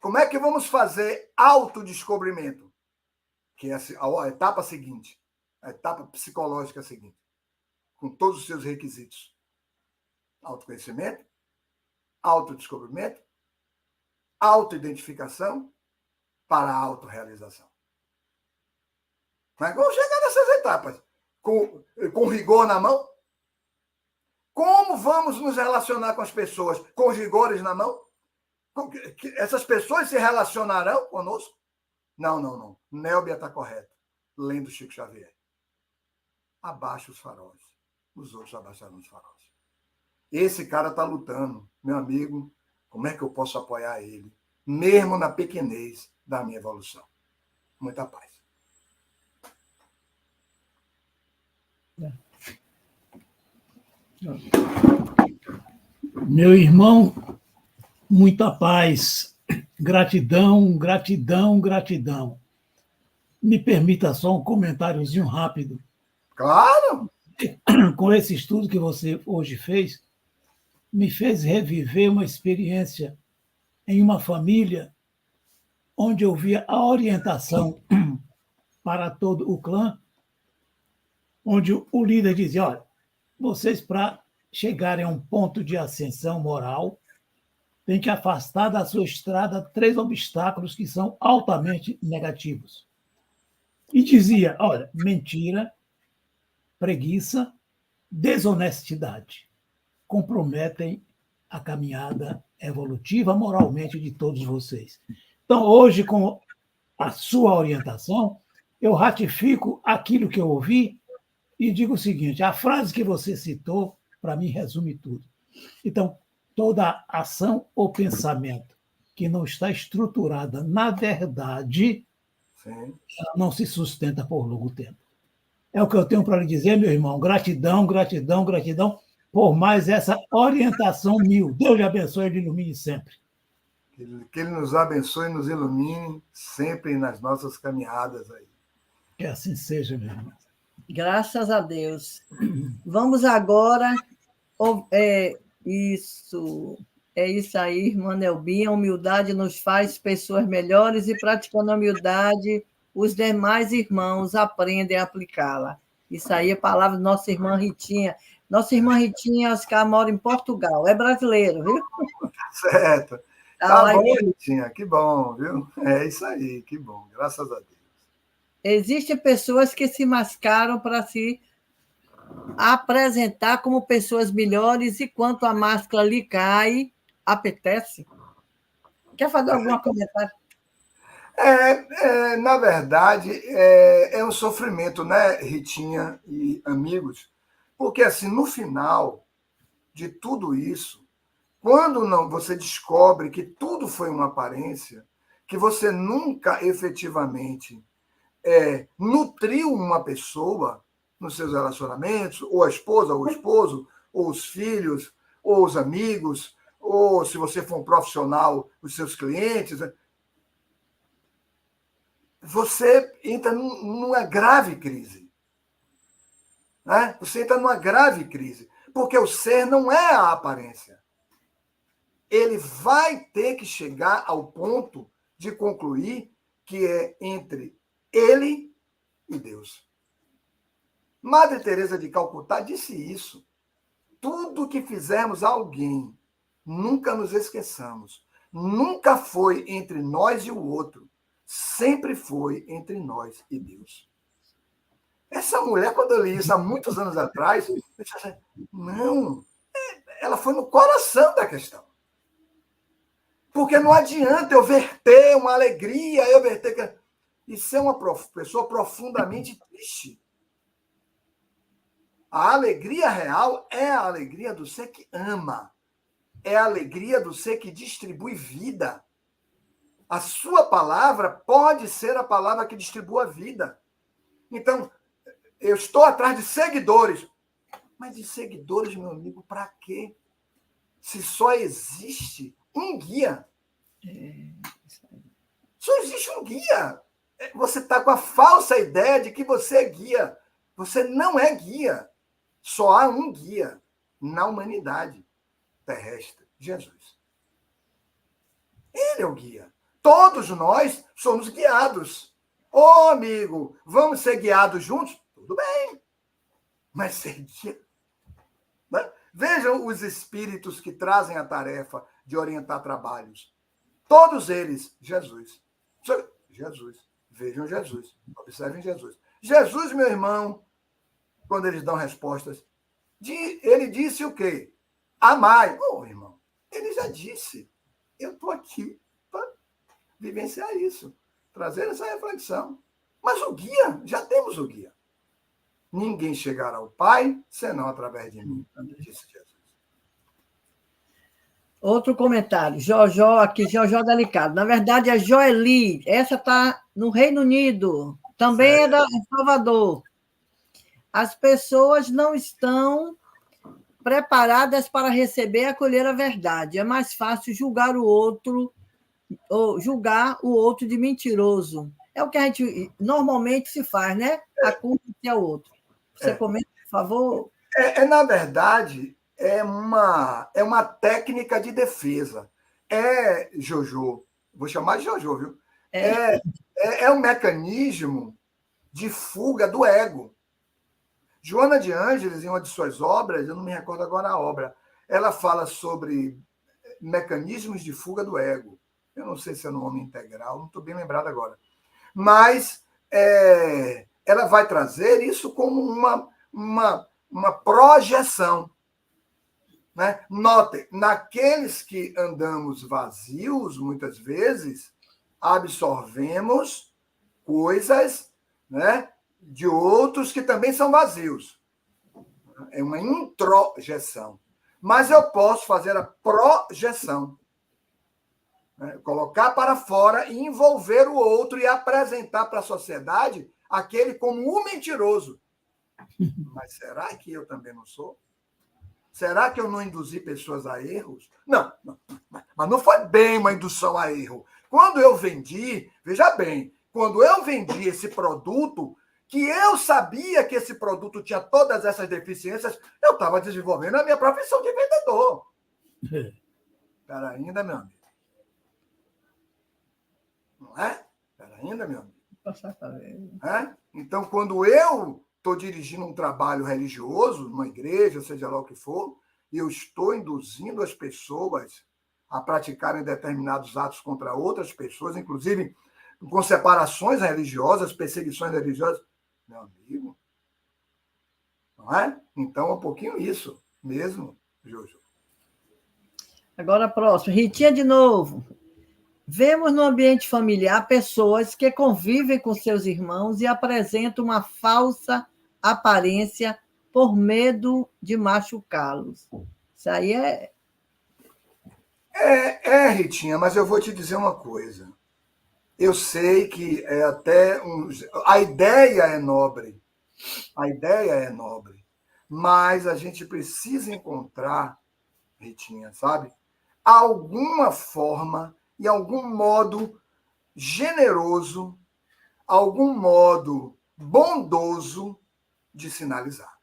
Como é que vamos fazer autodescobrimento? Que é a etapa seguinte, a etapa psicológica seguinte, com todos os seus requisitos. Autoconhecimento, autodescobrimento, autoidentificação para a autorrealização. Mas vamos chegar nessas etapas. Com rigor na mão? Como vamos nos relacionar com as pessoas? Com os rigores na mão? Essas pessoas se relacionarão conosco? Não. Nélbia está correta. Lendo Chico Xavier. Abaixa os faróis. Os outros abaixarão os faróis. Esse cara está lutando. Meu amigo, como é que eu posso apoiar ele? Mesmo na pequenez da minha evolução. Muita paz. Meu irmão, muita paz. Gratidão, gratidão, gratidão. Me permita só um comentáriozinho rápido. Claro! Com esse estudo que você hoje fez, me fez reviver uma experiência em uma família onde eu via a orientação para todo o clã, onde o líder dizia, olha, vocês, para chegarem a um ponto de ascensão moral, têm que afastar da sua estrada 3 obstáculos que são altamente negativos. E dizia, olha, mentira, preguiça, desonestidade comprometem a caminhada evolutiva moralmente de todos vocês. Então, hoje, com a sua orientação, eu ratifico aquilo que eu ouvi e digo o seguinte, a frase que você citou, para mim, resume tudo. Então, toda ação ou pensamento que não está estruturada na verdade, ela não se sustenta por longo tempo. É o que eu tenho para lhe dizer, meu irmão. Gratidão, gratidão, gratidão por mais essa orientação mil. Deus lhe abençoe e lhe ilumine sempre. Que Ele nos abençoe e nos ilumine sempre nas nossas caminhadas aí. Que assim seja, meu irmão. Graças a Deus. Vamos agora... Isso aí, irmã Nelbinha. A humildade nos faz pessoas melhores e, praticando a humildade, os demais irmãos aprendem a aplicá-la. Isso aí é palavra da nossa irmã Ritinha. Nossa irmã Ritinha, acho que ela mora em Portugal. É brasileiro, viu? Certo. Tá bom, Ritinha. Que bom, viu? É isso aí, que bom. Graças a Deus. Existem pessoas que se mascaram para se apresentar como pessoas melhores e quando a máscara lhe cai, apetece. Quer fazer algum comentário? Na verdade, é um sofrimento, né, Ritinha e amigos? Porque, assim, no final de tudo isso, quando você descobre que tudo foi uma aparência, que você nunca efetivamente nutriu uma pessoa nos seus relacionamentos, ou a esposa, ou o esposo, ou os filhos, ou os amigos, ou, se você for um profissional, os seus clientes, você entra numa grave crise. Né? Você entra numa grave crise, porque o ser não é a aparência. Ele vai ter que chegar ao ponto de concluir que é entre ele e Deus. Madre Teresa de Calcutá disse isso. Tudo que fizermos a alguém, nunca nos esqueçamos. Nunca foi entre nós e o outro. Sempre foi entre nós e Deus. Essa mulher, quando eu li isso há muitos anos atrás, eu disse assim, não, ela foi no coração da questão. Porque não adianta eu verter uma alegria, eu verter... e ser uma pessoa profundamente triste. A alegria real é a alegria do ser que ama. É a alegria do ser que distribui vida. A sua palavra pode ser a palavra que distribui a vida. Então, eu estou atrás de seguidores. Mas de seguidores, meu amigo, para quê? Se só existe um guia. Só existe um guia. Você está com a falsa ideia de que você é guia. Você não é guia. Só há um guia na humanidade terrestre, Jesus. Ele é o guia. Todos nós somos guiados. Ô, amigo, vamos ser guiados juntos? Tudo bem. Mas ser guia... Né? Vejam os espíritos que trazem a tarefa de orientar trabalhos. Todos eles, Jesus. Jesus. Vejam Jesus. Observem Jesus. Jesus, meu irmão, quando eles dão respostas, ele disse o quê? Amai. Irmão, ele já disse. Eu estou aqui para vivenciar isso, trazer essa reflexão. Mas o guia, já temos o guia. Ninguém chegará ao Pai senão através de mim, disse Jesus. Outro comentário. Jojó aqui, Jojó Delicado. Na verdade, é Joeli. Essa está no Reino Unido. Também é em Salvador. As pessoas não estão preparadas para receber e acolher a verdade. É mais fácil julgar o outro de mentiroso. É o que a gente normalmente se faz, né? A culpa é o outro. Você comenta, por favor? Na verdade, é uma técnica de defesa. Jojo, vou chamar de Jojo, viu? É um mecanismo de fuga do ego. Joana de Ângeles, em uma de suas obras, eu não me recordo agora a obra, ela fala sobre mecanismos de fuga do ego. Eu não sei se é no Homem Integral, não estou bem lembrado agora. Mas ela vai trazer isso como uma projeção. Né? Notem, naqueles que andamos vazios, muitas vezes, absorvemos coisas, né, de outros que também são vazios. É uma introjeção. Mas eu posso fazer a projeção. Né? Colocar para fora e envolver o outro e apresentar para a sociedade aquele como um mentiroso. Mas será que eu também não sou? Será que eu não induzi pessoas a erros? Não. Mas não foi bem uma indução a erro. Quando eu vendi, veja bem, quando eu vendi esse produto, que eu sabia que esse produto tinha todas essas deficiências, eu estava desenvolvendo a minha profissão de vendedor. Espera ainda, meu amigo. Não é? Espera ainda, meu amigo. Então, quando eu estou dirigindo um trabalho religioso, numa igreja, seja lá o que for, e eu estou induzindo as pessoas a praticarem determinados atos contra outras pessoas, inclusive com separações religiosas, perseguições religiosas, meu amigo, não é? Então, é um pouquinho isso mesmo, Jojo. Agora, próximo. Ritinha de novo. Vemos no ambiente familiar pessoas que convivem com seus irmãos e apresentam uma falsa aparência por medo de machucá-los. Isso aí Ritinha, mas eu vou te dizer uma coisa. Eu sei que a ideia é nobre. A ideia é nobre. Mas a gente precisa encontrar, Ritinha, sabe? Alguma forma e algum modo generoso, algum modo bondoso de sinalizar.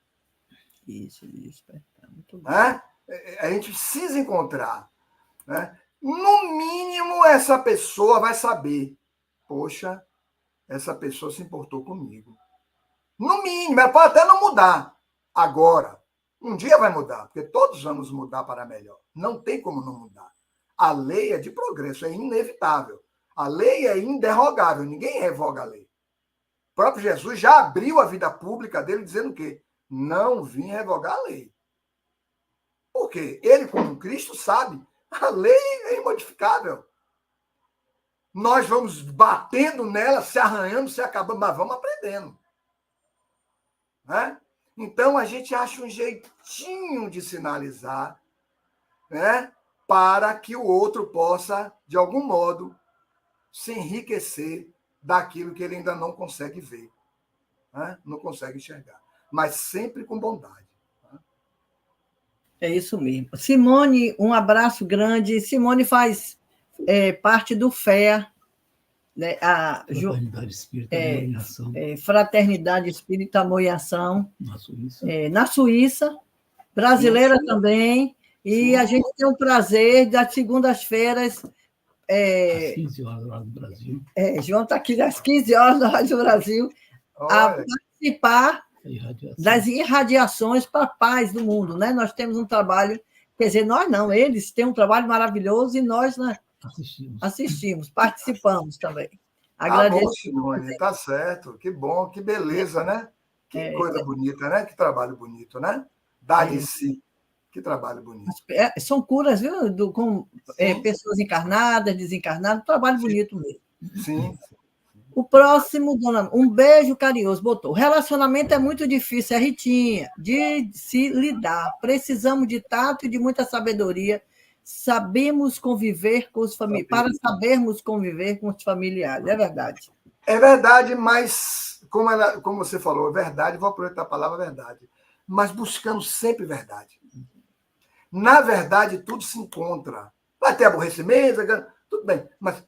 Isso. Tá muito bom. A gente precisa encontrar. Né? No mínimo, essa pessoa vai saber. Poxa, essa pessoa se importou comigo. No mínimo, ela pode até não mudar agora. Um dia vai mudar, porque todos vamos mudar para melhor. Não tem como não mudar. A lei é de progresso, é inevitável. A lei é inderrogável, ninguém revoga a lei. O próprio Jesus já abriu a vida pública dele dizendo o quê? Não vim revogar a lei. Por quê? Ele, como Cristo, sabe, a lei é imodificável. nós vamos batendo nela, se arranhando, se acabando, mas vamos aprendendo. Né? Então, a gente acha um jeitinho de sinalizar, né, para que o outro possa, de algum modo, se enriquecer daquilo que ele ainda não consegue ver, né? Não consegue enxergar. Mas sempre com bondade. Né? É isso mesmo. Simone, um abraço grande. Simone faz parte do FEA, né? Fraternidade Espírita Amor em Ação. Fraternidade Espírita Amor em Ação, Na Suíça. Na Suíça, brasileira sim. Também. E sim. A gente tem o prazer das segundas-feiras. Às 15 horas lá do Brasil. João está aqui às 15 horas da Rádio Brasil, a participar das irradiações para a paz do mundo. Né? Nós temos um trabalho, quer dizer, nós não, eles têm um trabalho maravilhoso e nós assistimos, participamos também. Agradeço. Tá bom, Simone, tá certo. Que bom, que beleza, né? Que coisa bonita, né? Que trabalho bonito, né? Dar de si. Que trabalho bonito. São curas, viu? Com pessoas encarnadas, desencarnadas, trabalho bonito mesmo. Sim. O próximo, dona, um beijo carinhoso, botou. O relacionamento é muito difícil, é Ritinha, de se lidar. Precisamos de tato e de muita sabedoria. Sabemos conviver com os familiares, para sabermos conviver com os familiares, é verdade. É verdade, mas, como você falou, é verdade, vou aproveitar a palavra verdade, mas buscando sempre verdade. Na verdade, tudo se encontra. Vai ter aborrecimento, tudo bem, mas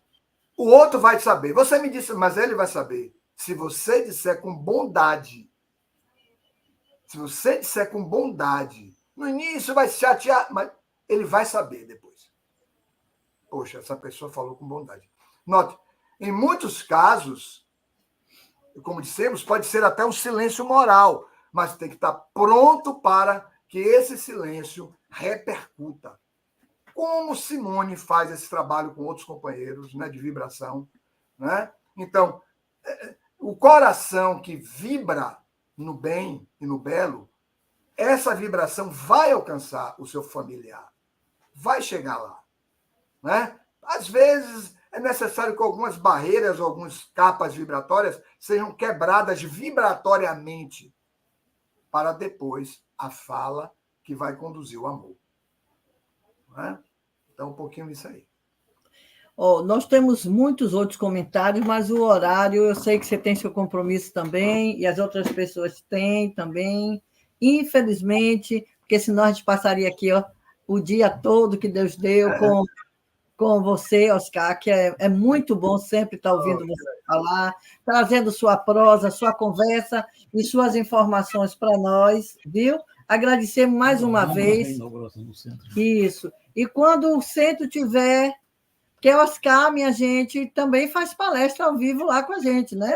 o outro vai saber. Você me disse, mas ele vai saber. Se você disser com bondade, no início vai se chatear, mas ele vai saber depois. Poxa, essa pessoa falou com bondade. Note, em muitos casos, como dissemos, pode ser até um silêncio moral, mas tem que estar pronto para que esse silêncio repercuta. Como Simone faz esse trabalho com outros companheiros, né, de vibração. Né? Então, o coração que vibra no bem e no belo, essa vibração vai alcançar o seu familiar. Vai chegar lá. Né? Às vezes, é necessário que algumas barreiras, algumas capas vibratórias sejam quebradas vibratoriamente para depois a fala que vai conduzir o amor. Né? Então, um pouquinho disso aí. Nós temos muitos outros comentários, mas o horário, eu sei que você tem seu compromisso também, e as outras pessoas têm também. Infelizmente, porque senão a gente passaria aqui o dia todo que Deus deu com você, Oscar, que é muito bom sempre estar ouvindo você falar, trazendo sua prosa, sua conversa e suas informações para nós, viu? Agradecemos mais uma vez. Isso. E quando o centro tiver, que Oscar, minha gente, também faz palestra ao vivo lá com a gente, né?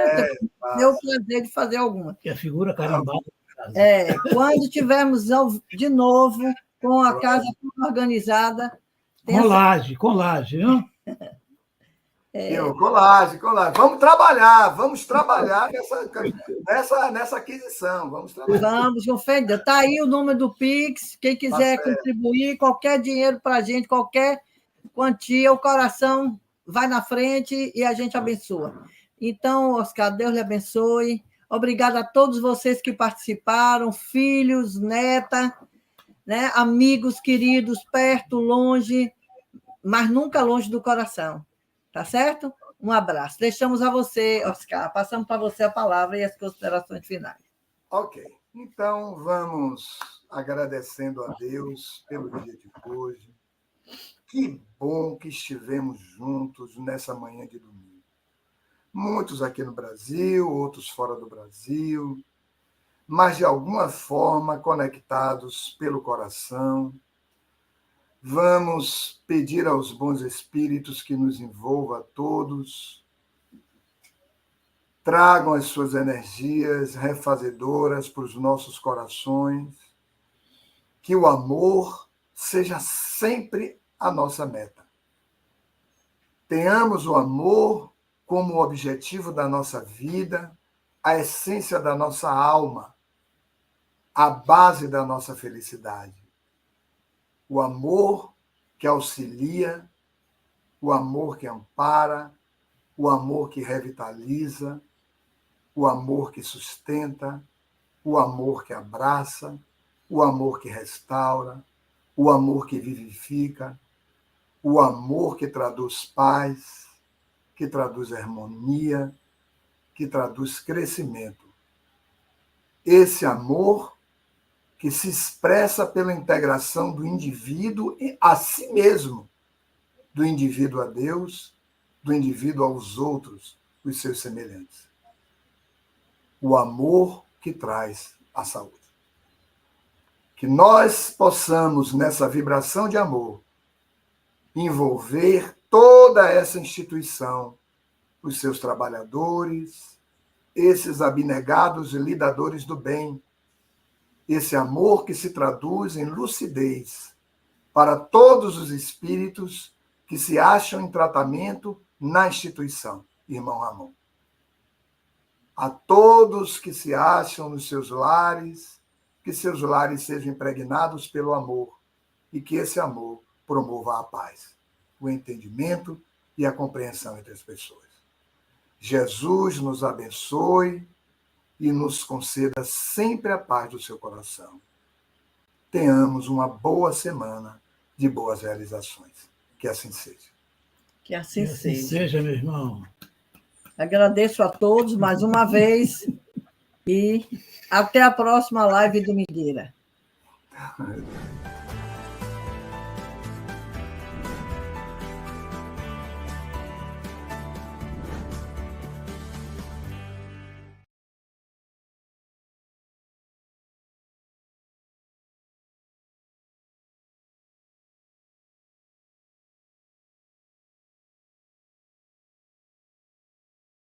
Deu o prazer de fazer alguma. Que a figura carimbada. Quando tivermos de novo com a casa organizada. Colagem, viu? Colagem. Vamos trabalhar nessa aquisição. Vamos trabalhar. Vamos, com fé. Está aí o número do Pix. Quem quiser contribuir, qualquer dinheiro para a gente, qualquer quantia, o coração vai na frente e a gente abençoa. Então, Oscar, Deus lhe abençoe. Obrigada a todos vocês que participaram, filhos, neta, né, amigos queridos, perto, longe, mas nunca longe do coração. Tá certo? Um abraço. Deixamos a você, Oscar. Passamos para você a palavra e as considerações finais. Ok. Então, vamos agradecendo a Deus pelo dia de hoje. Que bom que estivemos juntos nessa manhã de domingo. Muitos aqui no Brasil, outros fora do Brasil, mas de alguma forma conectados pelo coração. Vamos pedir aos bons espíritos que nos envolvam a todos, tragam as suas energias refazedoras para os nossos corações, que o amor seja sempre a nossa meta. Tenhamos o amor como o objetivo da nossa vida, a essência da nossa alma, a base da nossa felicidade. O amor que auxilia, o amor que ampara, o amor que revitaliza, o amor que sustenta, o amor que abraça, o amor que restaura, o amor que vivifica, o amor que traduz paz, que traduz harmonia, que traduz crescimento. Esse amor que se expressa pela integração do indivíduo a si mesmo, do indivíduo a Deus, do indivíduo aos outros, os seus semelhantes. O amor que traz a saúde. Que nós possamos, nessa vibração de amor, envolver toda essa instituição, os seus trabalhadores, esses abnegados lidadores do bem, esse amor que se traduz em lucidez para todos os espíritos que se acham em tratamento na instituição, irmão Ramon. A todos que se acham nos seus lares, que seus lares sejam impregnados pelo amor e que esse amor promova a paz, o entendimento e a compreensão entre as pessoas. Jesus nos abençoe e nos conceda sempre a paz do seu coração. Tenhamos uma boa semana de boas realizações. Que assim seja. Que assim seja, meu irmão. Agradeço a todos mais uma vez e até a próxima live domingueira.